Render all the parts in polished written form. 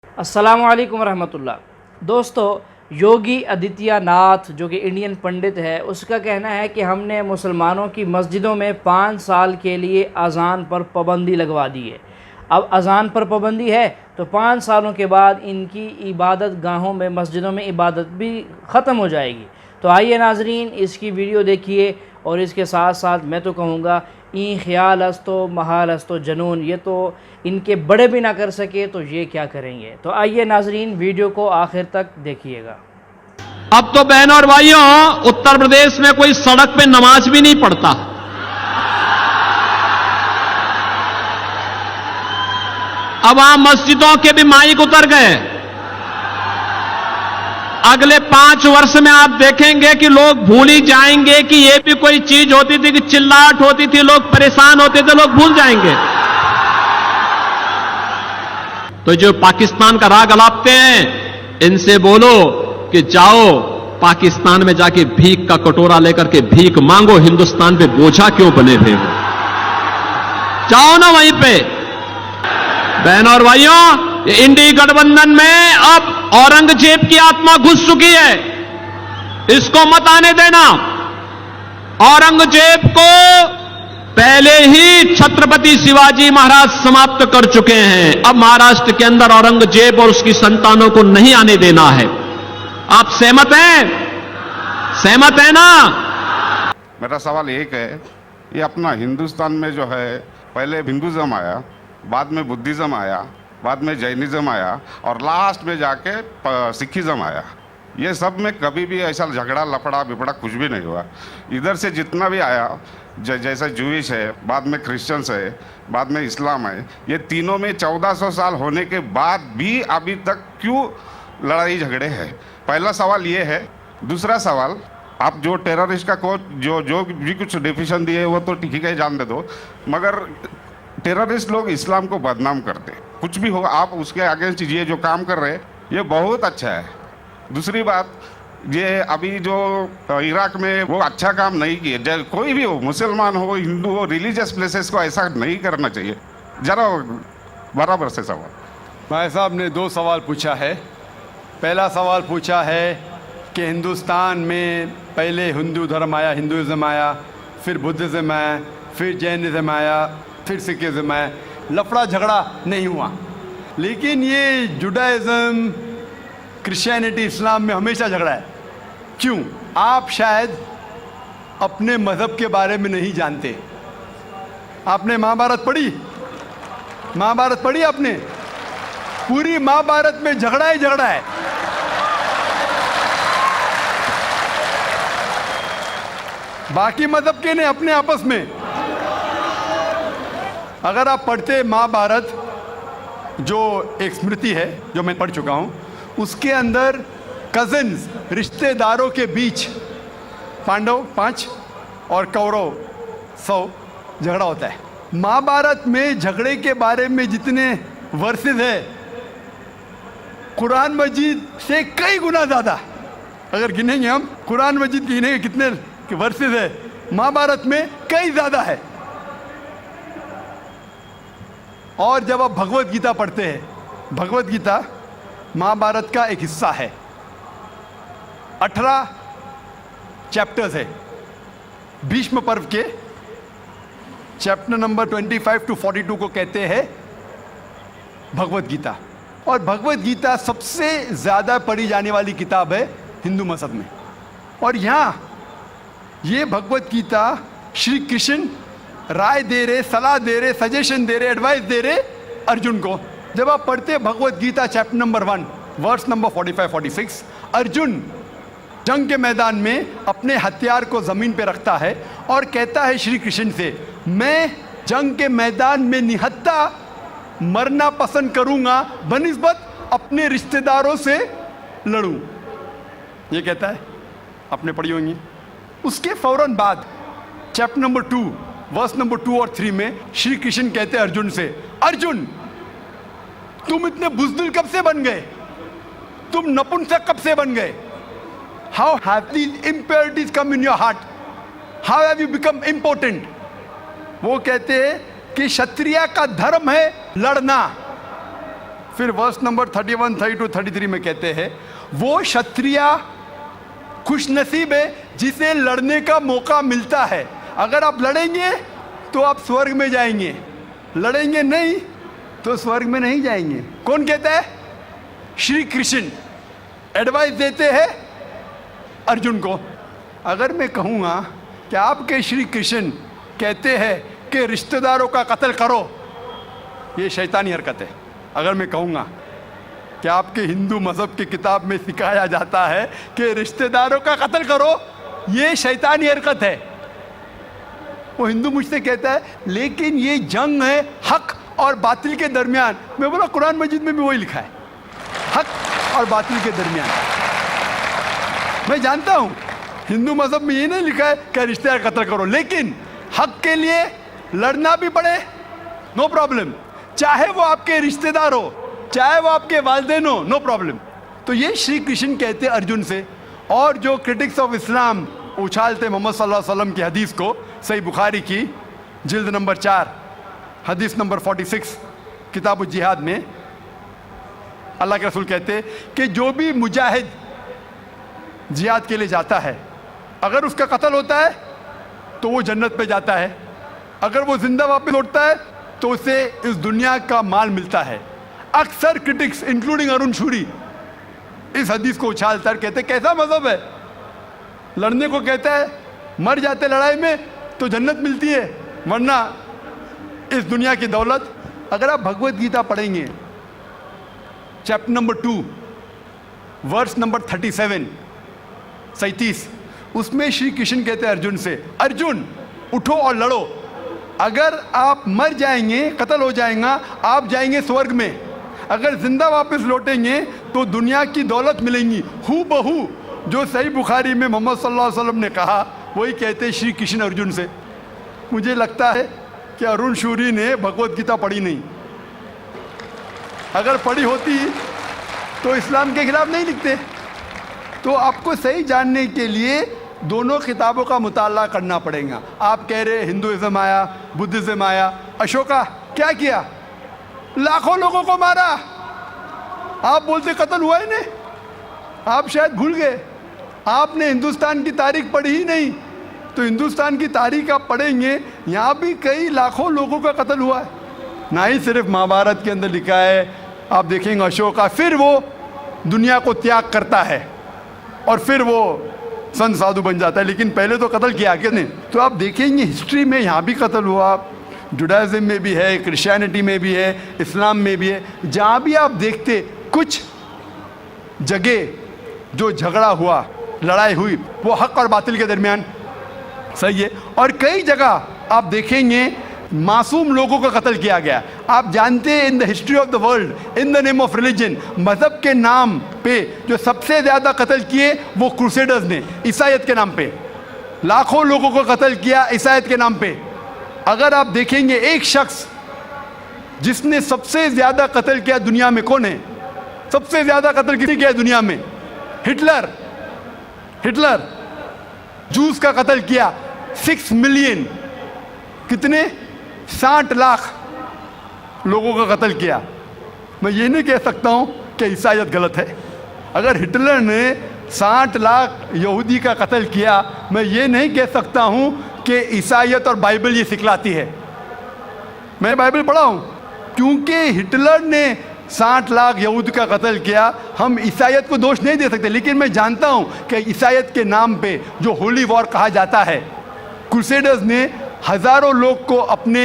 अस्सलामु अलैकुम रहमतुल्लाह। दोस्तों, योगी आदित्यनाथ जो कि इंडियन पंडित है, उसका कहना है कि हमने मुसलमानों की मस्जिदों में 5 साल के लिए अज़ान पर पाबंदी लगवा दी है। अब अज़ान पर पाबंदी है तो 5 सालों के बाद इनकी इबादत गाहों में, मस्जिदों में इबादत भी ख़त्म हो जाएगी। तो आइए नाजरीन, इसकी वीडियो देखिए और इसके साथ साथ मैं तो कहूँगा ई ख्याल अस्तो महाल अस्तो जनून, ये तो इनके बड़े भी ना कर सके तो ये क्या करेंगे। तो आइए नाजरीन, वीडियो को आखिर तक देखिएगा। अब तो बहनों और भाइयों, उत्तर प्रदेश में कोई सड़क पे नमाज भी नहीं पढ़ता। अब वहां मस्जिदों के भी माइक उतर गए। अगले 5 वर्ष में आप देखेंगे कि लोग भूल ही जाएंगे कि ये भी कोई चीज होती थी, कि चिल्लाहट होती थी, लोग परेशान होते थे, लोग भूल जाएंगे। तो जो पाकिस्तान का राग अलापते हैं, इनसे बोलो कि जाओ पाकिस्तान में जाके भीख का कटोरा लेकर के भीख मांगो, हिंदुस्तान पे बोझा क्यों बने हुए हो? जाओ ना वहीं पे। बहनों और भाइयों, ये इंडी गठबंधन में अब औरंगजेब की आत्मा घुस चुकी है, इसको मत आने देना। औरंगजेब को पहले ही छत्रपति शिवाजी महाराज समाप्त कर चुके हैं। अब महाराष्ट्र के अंदर औरंगजेब और उसकी संतानों को नहीं आने देना है। आप सहमत हैं? सहमत है ना? मेरा सवाल एक है, ये अपना हिंदुस्तान में जो है, पहले हिंदुज़म आया, बाद में बुद्धिज़्म आया, बाद में जैनिज़्म आया और लास्ट में जाके सिखिज़्म आया। ये सब में कभी भी ऐसा झगड़ा लफड़ा बिपड़ा कुछ भी नहीं हुआ। इधर से जितना भी आया, जैसे जूइश है, बाद में क्रिश्चियंस है, बाद में इस्लाम है, ये तीनों में 1400 साल होने के बाद भी अभी तक क्यों लड़ाई झगड़े हैं? पहला सवाल ये है। दूसरा सवाल, आप जो टेररिस्ट का को जो भी कुछ डेफिनेशन दिए वो तो ठीक है, जान दे दो, मगर टेररिस्ट लोग इस्लाम को बदनाम करते। कुछ भी हो, आप उसके अगेंस्ट ये जो काम कर रहे हैं ये बहुत अच्छा है। दूसरी बात, ये अभी जो इराक में वो अच्छा काम नहीं किए। कोई भी हो, मुसलमान हो, हिंदू हो, रिलीजियस प्लेसेस को ऐसा नहीं करना चाहिए। जरा बराबर से सवाल। भाई साहब ने 2 सवाल पूछा है। पहला सवाल पूछा है कि हिंदुस्तान में पहले हिंदू धर्म आया, हिंदुइज्म आया, फिर बुद्धिज़्म आया, फिर जैनिज़्म आया, फिर सिखिज़्म आया। लफड़ा झगड़ा नहीं हुआ, लेकिन ये जुडाइज़म, क्रिश्चियनिटी, इस्लाम में हमेशा झगड़ा है। क्यों? आप शायद अपने मज़हब के बारे में नहीं जानते। आपने महाभारत पढ़ी? महाभारत पढ़ी आपने? पूरी महाभारत में झगड़ा ही झगड़ा है। बाकी मज़हब के ने अपने आपस में। अगर आप पढ़ते महाभारत, जो एक स्मृति है जो मैं पढ़ चुका हूँ, उसके अंदर कजिन्स, रिश्तेदारों के बीच पांडव 5 और कौरव 100 झगड़ा होता है। महाभारत में झगड़े के बारे में जितने वर्सेस है, कुरान मजीद से कई गुना ज़्यादा। अगर गिनेंगे हम, कुरान मजीद गिनेंगे कितने वर्सेस है, महाभारत में कई ज़्यादा है। और जब आप भगवत गीता पढ़ते हैं, भगवत गीता महाभारत का एक हिस्सा है। 18 चैप्टर्स है। भीष्म पर्व के चैप्टर नंबर 25 to 42 को कहते हैं भगवत गीता। और भगवत गीता सबसे ज़्यादा पढ़ी जाने वाली किताब है हिंदू मज़हब में। और यहाँ ये भगवत गीता श्री कृष्ण राय दे रहे, सलाह दे रहे, सजेशन दे रहे, एडवाइस दे रहे अर्जुन को। जब आप पढ़ते Bhagavad Gita chapter number 1 verse number 45-46, Arjun जंग के मैदान में अपने हथियार को ज़मीन पे रखता है और कहता है श्री कृष्ण से, मैं जंग के मैदान में निहत्था मरना पसंद करूंगा बनिस्बत अपने रिश्तेदारों से लड़ूं। ये कहता है, आपने पढ़ी होंगी। उसके फौरन बाद चैप्टर नंबर 2 वर्स नंबर 2 और 3 में श्री कृष्ण कहते हैं अर्जुन से, अर्जुन तुम इतने बुज़दिल कब से बन गए? तुम नपुंसक कब से बन गए? How have these impurities come in your heart? How have you become important? वो कहते हैं कि क्षत्रिय का धर्म है लड़ना, फिर वर्स नंबर 31, 32, 33 में कहते हैं, वो क्षत्रिय खुशनसीब है जिसे लड़ने का मौका मिलता है। अगर आप लड़ेंगे तो आप स्वर्ग में जाएंगे, लड़ेंगे नहीं तो स्वर्ग में नहीं जाएंगे। कौन कहता है? श्री कृष्ण एडवाइस देते हैं अर्जुन को। अगर मैं कहूँगा कि आपके श्री कृष्ण कहते हैं कि रिश्तेदारों का कत्ल करो, ये शैतानी हरकत है। अगर मैं कहूँगा कि आपके हिंदू मज़हब की किताब में सिखाया जाता है कि रिश्तेदारों का कत्ल करो, ये शैतानी हरकत है। वो हिंदू मुझसे कहता है लेकिन ये जंग है हक और बातिल के दरमियान। मैं बोला कुरान मजीद में भी वही लिखा है, हक और बातिल के दरमियान। मैं जानता हूँ हिंदू मज़हब में ये नहीं लिखा है कि रिश्तेदार कत्ल करो, लेकिन हक के लिए लड़ना भी पड़े, नो प्रॉब्लम। चाहे वो आपके रिश्तेदार हो, चाहे वो आपके वालिदैन हो, नो प्रॉब्लम। तो ये श्री कृष्ण कहते अर्जुन से। और जो क्रिटिक्स ऑफ इस्लाम उछालते मोहम्मद सल्लल्लाहु अलैहि वसल्लम की हदीस को, सही बुखारी की जिल्द नंबर 4 हदीस नंबर 46 किताब जिहाद में अल्लाह के रसूल कहते कि जो भी मुजाहिद जिहाद के लिए जाता है, अगर उसका कत्ल होता है तो वो जन्नत पे जाता है, अगर वो जिंदा वापस लौटता है तो उसे इस दुनिया का माल मिलता है। अक्सर क्रिटिक्स इंक्लूडिंग अरुण शूरी इस हदीस को उछालकर कहते कैसा मजहब है, लड़ने को कहता है, मर जाते लड़ाई में तो जन्नत मिलती है, वरना इस दुनिया की दौलत। अगर आप भगवत गीता पढ़ेंगे चैप्टर नंबर 2 वर्स नंबर 37, उसमें श्री कृष्ण कहते हैं अर्जुन से, अर्जुन उठो और लड़ो। अगर आप मर जाएंगे, कत्ल हो जाएगा, आप जाएंगे स्वर्ग में। अगर जिंदा वापस लौटेंगे तो दुनिया की दौलत मिलेंगी। हू बहू जो सही बुखारी में मोहम्मद सल्लल्लाहु अलैहि वसल्लम ने कहा, वही कहते श्री कृष्ण अर्जुन से। मुझे लगता है कि अरुण शूरी ने भगवत गीता पढ़ी नहीं। अगर पढ़ी होती तो इस्लाम के खिलाफ नहीं लिखते। तो आपको सही जानने के लिए दोनों किताबों का मुताला करना पड़ेगा। आप कह रहे हिंदुइज्म आया, बुद्धिज्म आया, अशोका क्या किया? लाखों लोगों को मारा। आप बोलते कत्ल हुआ ही नहीं, आप शायद भूल गए, आपने हिंदुस्तान की तारीख पढ़ी ही नहीं। तो हिंदुस्तान की तारीख आप पढ़ेंगे, यहाँ भी कई लाखों लोगों का कत्ल हुआ है। ना ही सिर्फ महाभारत के अंदर लिखा है, आप देखेंगे अशोका फिर वो दुनिया को त्याग करता है और फिर वो संत साधु बन जाता है, लेकिन पहले तो कत्ल किया किसने? तो आप देखेंगे हिस्ट्री में यहाँ भी कत्ल हुआ, जुडाइज्म में भी है, क्रिश्चियनिटी में भी है, इस्लाम में भी है। जहाँ भी आप देखते कुछ जगह जो झगड़ा हुआ, लड़ाई हुई, वो हक और बातिल के दरमियान, सही है। और कई जगह आप देखेंगे मासूम लोगों का कत्ल किया गया। आप जानते हैं in the history of the world, in the name of religion, मज़हब के नाम पे जो सबसे ज़्यादा कत्ल किए वो क्रूसेडर्स ने, ईसाईयत के नाम पे लाखों लोगों को कत्ल किया, ईसाईयत के नाम पे। अगर आप देखेंगे एक शख्स जिसने सबसे ज़्यादा कत्ल किया दुनिया में, कौन है? सबसे ज़्यादा कत्ल किसने किया दुनिया में? हिटलर। हिटलर जूस का कत्ल किया, 6 मिलियन, कितने? 60 लाख लोगों का कत्ल किया। मैं ये नहीं कह सकता हूँ कि ईसाईयत गलत है। अगर हिटलर ने 60 लाख यहूदी का कत्ल किया, मैं ये नहीं कह सकता हूँ कि ईसाईयत और बाइबल ये सिखलाती है। मैं बाइबल पढ़ा हूँ, क्योंकि हिटलर ने 60 लाख यहूद का कत्ल किया, हम ईसाईयत को दोष नहीं दे सकते। लेकिन मैं जानता हूँ कि ईसाईयत के नाम पे जो होली वॉर कहा जाता है, क्रूसेडर्स ने हज़ारों लोग को अपने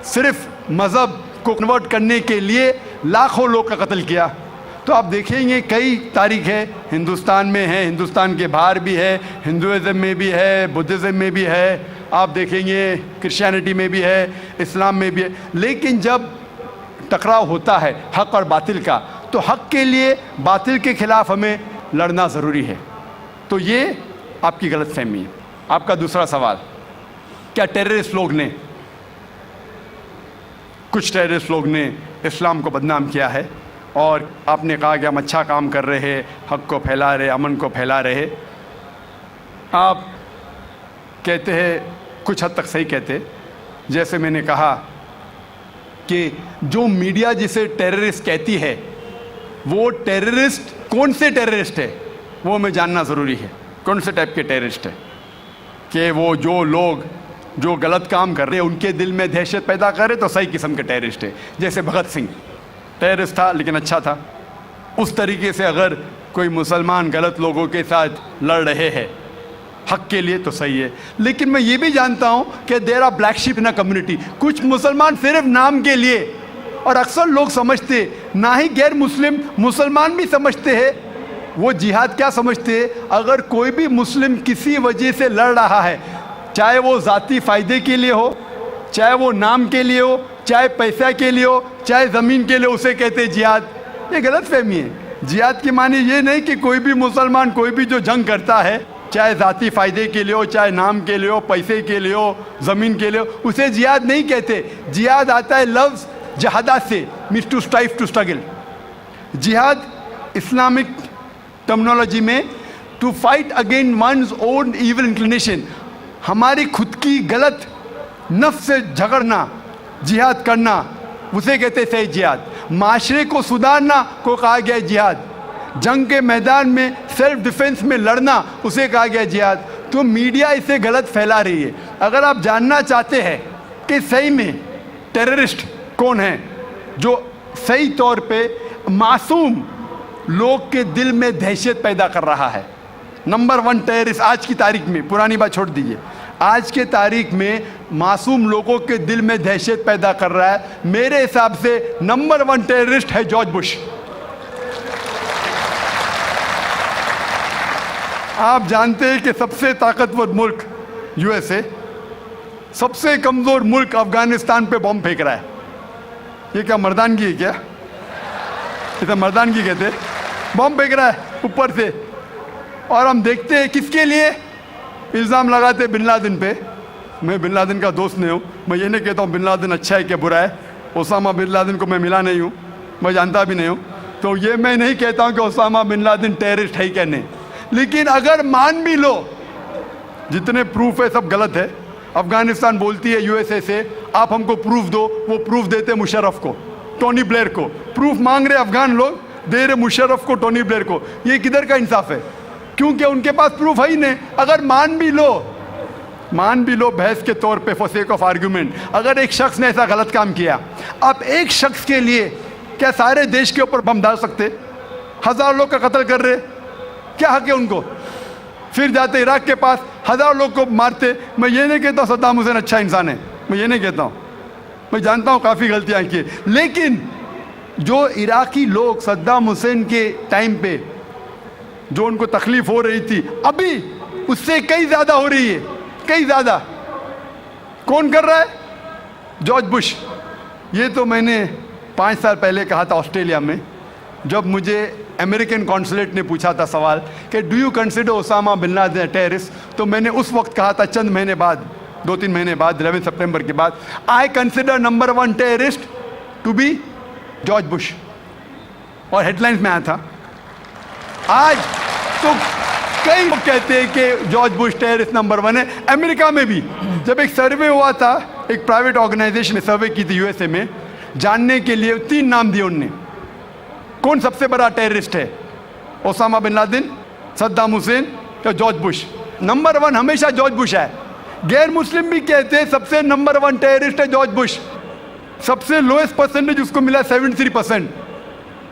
सिर्फ मज़हब को कन्वर्ट करने के लिए लाखों लोग का कत्ल किया। तो आप देखेंगे कई तारीख है, हिंदुस्तान में है, हिंदुस्तान के बाहर भी है, हिंदुइज्म में भी है, बुद्धिज़्म में भी है, आप देखेंगे क्रिश्चियनिटी में भी है, इस्लाम में भी है। लेकिन जब टकराव होता है हक और बातिल का, तो हक के लिए बातिल के खिलाफ हमें लड़ना ज़रूरी है। तो ये आपकी गलतफहमी है। आपका दूसरा सवाल, क्या टेररिस्ट लोग ने, कुछ टेररिस्ट लोग ने इस्लाम को बदनाम किया है और आपने कहा कि हम अच्छा काम कर रहे हैं, हक को फैला रहे, अमन को फैला रहे। आप कहते हैं, कुछ हद तक सही कहते, जैसे मैंने कहा कि जो मीडिया जिसे टेररिस्ट कहती है वो टेररिस्ट कौन से टेररिस्ट है वो हमें जानना ज़रूरी है। कौन से टाइप के टेररिस्ट है कि वो जो लोग जो गलत काम कर रहे हैं उनके दिल में दहशत पैदा करे तो सही किस्म के टेररिस्ट है। जैसे भगत सिंह टेररिस्ट था लेकिन अच्छा था, उस तरीके से अगर कोई मुसलमान गलत लोगों के साथ लड़ रहे हैं हक के लिए तो सही है। लेकिन मैं ये भी जानता हूँ कि there are black sheep in a community. कुछ मुसलमान सिर्फ नाम के लिए, और अक्सर लोग समझते ना ही गैर मुस्लिम मुसलमान भी समझते हैं, वो जिहाद क्या समझते हैं, अगर कोई भी मुस्लिम किसी वजह से लड़ रहा है, चाहे वो ज़ाती फ़ायदे के लिए हो, चाहे वो नाम के लिए हो, चाहे पैसा के लिए हो, चाहे ज़मीन के लिए, उसे कहते हैं जिहाद। ये गलत फहमी है। जिहाद की माने ये नहीं कि कोई भी मुसलमान कोई भी जो जंग करता है, चाहे ज़ाती फ़ायदे के लिए हो, चाहे नाम के लिए हो, पैसे के लिए हो, ज़मीन के लिए हो, उसे जिहाद नहीं कहते। जिहाद आता है लफ्ज़ जहादा से, means to strive, to struggle. जिहाद इस्लामिक टर्मिनोलॉजी में to fight against one's own evil inclination, हमारी खुद की गलत नफ्स से झगड़ना, जिहाद करना, उसे कहते हैं सही जिहाद। माशरे को सुधारना को कहा गया है जिहाद। जंग के मैदान में सेल्फ डिफेंस में लड़ना उसे कहा गया जिहाद। तो मीडिया इसे गलत फैला रही है। अगर आप जानना चाहते हैं कि सही में टेररिस्ट कौन है जो सही तौर पे मासूम लोग के दिल में दहशत पैदा कर रहा है, नंबर 1 टेररिस्ट आज की तारीख में, पुरानी बात छोड़ दीजिए, आज के तारीख में मासूम लोगों के दिल में दहशत पैदा कर रहा है, मेरे हिसाब से नंबर 1 टेररिस्ट है जॉर्ज बुश। आप जानते हैं कि सबसे ताकतवर मुल्क यूएसए, सबसे कमजोर मुल्क अफगानिस्तान पे बम फेंक रहा है। ये क्या मर्दानगी है क्या? इसे मर्दानगी कहते हैं। बम फेंक रहा है ऊपर से, और हम देखते हैं किसके लिए इल्ज़ाम लगाते बिन लादेन पे। मैं बिन लादेन का दोस्त नहीं हूँ, मैं ये नहीं कहता हूँ बिन लादेन अच्छा है क्या बुरा है। ओसामा बिन लादेन को मैं मिला नहीं हूँ, मैं जानता भी नहीं हूँ, तो ये मैं नहीं कहता हूँ कि ओसामा बिन लादेन टेररिस्ट है क्या नहीं। लेकिन अगर मान भी लो, जितने प्रूफ है सब गलत है। अफगानिस्तान बोलती है यूएसए से आप हमको प्रूफ दो, वो प्रूफ देते मुशर्रफ को, टोनी ब्लेयर को। प्रूफ मांग रहे अफगान लोग, दे रहे मुशर्रफ को, टोनी ब्लेयर को। ये किधर का इंसाफ है? क्योंकि उनके पास प्रूफ है ही नहीं। अगर मान भी लो बहस के तौर पे, फॉर सेक ऑफ आर्ग्यूमेंट, अगर एक शख्स ने ऐसा गलत काम किया, आप एक शख्स के लिए क्या सारे देश के ऊपर बम डाल सकते? 1000 लोग का कत्ल कर रहे, क्या हक है उनको? फिर जाते इराक के पास 1000 लोग को मारते। मैं ये नहीं कहता सद्दाम हुसैन अच्छा इंसान है, मैं ये नहीं कहता हूँ, मैं जानता हूँ काफ़ी गलतियाँ की, लेकिन जो इराकी लोग सद्दाम हुसैन के टाइम पे जो उनको तकलीफ हो रही थी, अभी उससे कई ज़्यादा हो रही है, कई ज़्यादा। कौन कर रहा है? George Bush. ये तो मैंने 5 साल पहले कहा था ऑस्ट्रेलिया में, जब मुझे अमेरिकन कॉन्सुलेट ने पूछा था सवाल कि do you consider Osama bin Laden terrorist, तो मैंने उस वक्त कहा था, चंद महीने बाद, 2-3 महीने बाद, 11 सितंबर के बाद, I consider number 1 terrorist to be George Bush, और हेडलाइंस में आया था। आज तो कई लोग कहते हैं कि जॉर्ज बुश टेररिस्ट नंबर 1 है। अमेरिका में भी जब एक सर्वे हुआ था, एक प्राइवेट ऑर्गेनाइजेशन ने सर्वे की थी यूएसए में, जानने के लिए 3 नाम दिए उनने, कौन सबसे बड़ा टेररिस्ट है, Osama bin Laden, Saddam Hussein या जॉर्ज बुश। नंबर 1 हमेशा जॉर्ज बुश है। गैर मुस्लिम भी कहते हैं सबसे नंबर 1 टेररिस्ट है जॉर्ज बुश। सबसे लोएस्ट परसेंटेज उसको मिला 73%,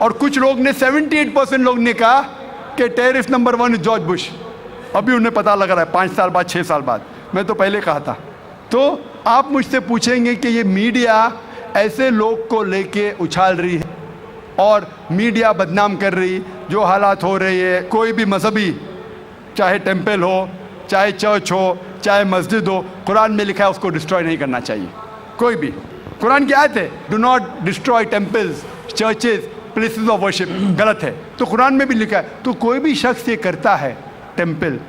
और कुछ लोग ने 78% लोग ने कहा कि terrorist number 1 is George Bush. अभी उन्हें पता लग रहा है 5 साल बाद, 6 साल बाद, मैं तो पहले कहा था। तो आप मुझसे पूछेंगे कि ये मीडिया ऐसे लोग को लेके उछाल रही है और मीडिया बदनाम कर रही, जो हालात हो रही है, कोई भी मजहबी, चाहे टेम्पल हो, चाहे चर्च हो, चाहे मस्जिद हो, कुरान में लिखा है उसको डिस्ट्रॉय नहीं करना चाहिए। कोई भी, कुरान की आयत है, do not destroy temples, churches, places of worship, गलत है, तो कुरान में भी लिखा है। तो कोई भी शख्स ये करता है, टेम्पल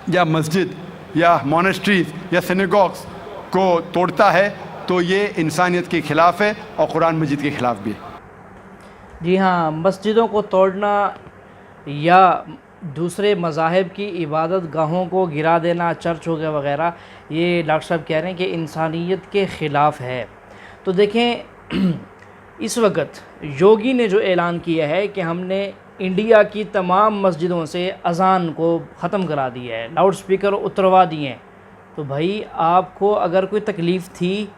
या मस्जिद या मोनेस्ट्रीज या सिनेगॉग्स को तोड़ता है, तो ये इंसानियत के ख़िलाफ़ है और कुरान मजीद के ख़िलाफ़ भी है। जी हाँ, मस्जिदों को तोड़ना या दूसरे मज़ाहिब की इबादत गाहों को गिरा देना, चर्च हो गया वगैरह, ये डॉक्टर साहब कह रहे हैं कि इंसानियत के ख़िलाफ़ है। तो देखें, इस वक्त योगी ने जो ऐलान किया है कि हमने इंडिया की तमाम मस्जिदों से अज़ान को ख़त्म करा दिया है, लाउड स्पीकर उतरवा दिए हैं, तो भाई आपको अगर कोई तकलीफ़ थी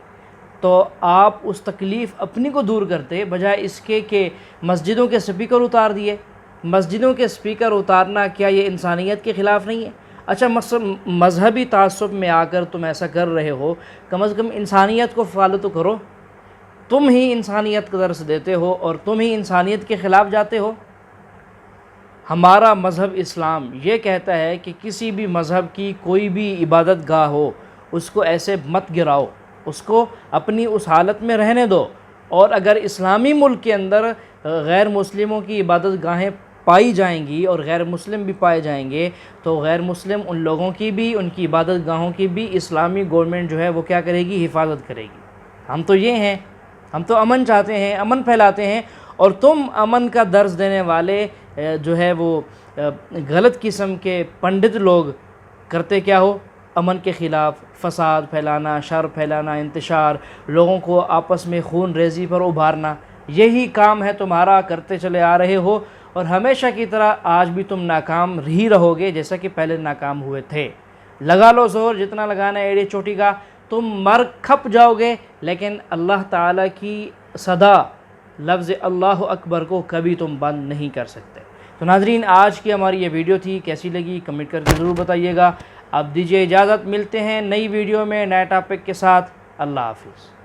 तो आप उस तकलीफ़ अपनी को दूर करते, बजाय इसके कि मस्जिदों के स्पीकर उतार दिए। मस्जिदों के स्पीकर उतारना क्या ये इंसानियत के ख़िलाफ़ नहीं है? अच्छा, मज़हबी तासुब में आकर तुम ऐसा कर रहे हो, कम अज़ कम इंसानियत को फॉलो तो करो। तुम ही इंसानियत का दर्स देते हो और तुम ही इंसानियत के ख़िलाफ़ जाते हो। हमारा मज़हब इस्लाम ये कहता है कि किसी भी मज़हब की कोई भी इबादत गाह हो, उसको ऐसे मत गिराओ, उसको अपनी उस हालत में रहने दो। और अगर इस्लामी मुल्क के अंदर गैर मुस्लिमों की इबादत गाहें पाई जाएंगी और गैर मुस्लिम भी पाए जाएंगे, तो गैर मुस्लिम उन लोगों की भी, उनकी इबादत गाहों की भी इस्लामी गवर्नमेंट जो है वो क्या करेगी? हिफाजत करेगी। हम तो ये हैं, हम तो अमन चाहते हैं, अमन फैलाते हैं, और तुम अमन का दर्स देने वाले जो है वो गलत किस्म के पंडित लोग करते क्या हो? अमन के ख़िलाफ़ फ़साद फैलाना, शर फैलाना, इंतशार, लोगों को आपस में खून रेज़ी पर उभारना, यही काम है तुम्हारा, करते चले आ रहे हो। और हमेशा की तरह आज भी तुम नाकाम ही रहोगे, जैसा कि पहले नाकाम हुए थे। लगा लो ज़ोर जितना लगाना है एड़ी चोटी का, तुम मर खप जाओगे, लेकिन अल्लाह ताला की सदा लफ्ज़ अल्लाह अकबर को कभी तुम बंद नहीं कर सकते। तो नाज़रीन, आज की हमारी ये वीडियो थी, कैसी लगी कमेंट करके ज़रूर बताइएगा। अब दीजिए इजाज़त, मिलते हैं नई वीडियो में नए टॉपिक के साथ। अल्लाह हाफ़िज़।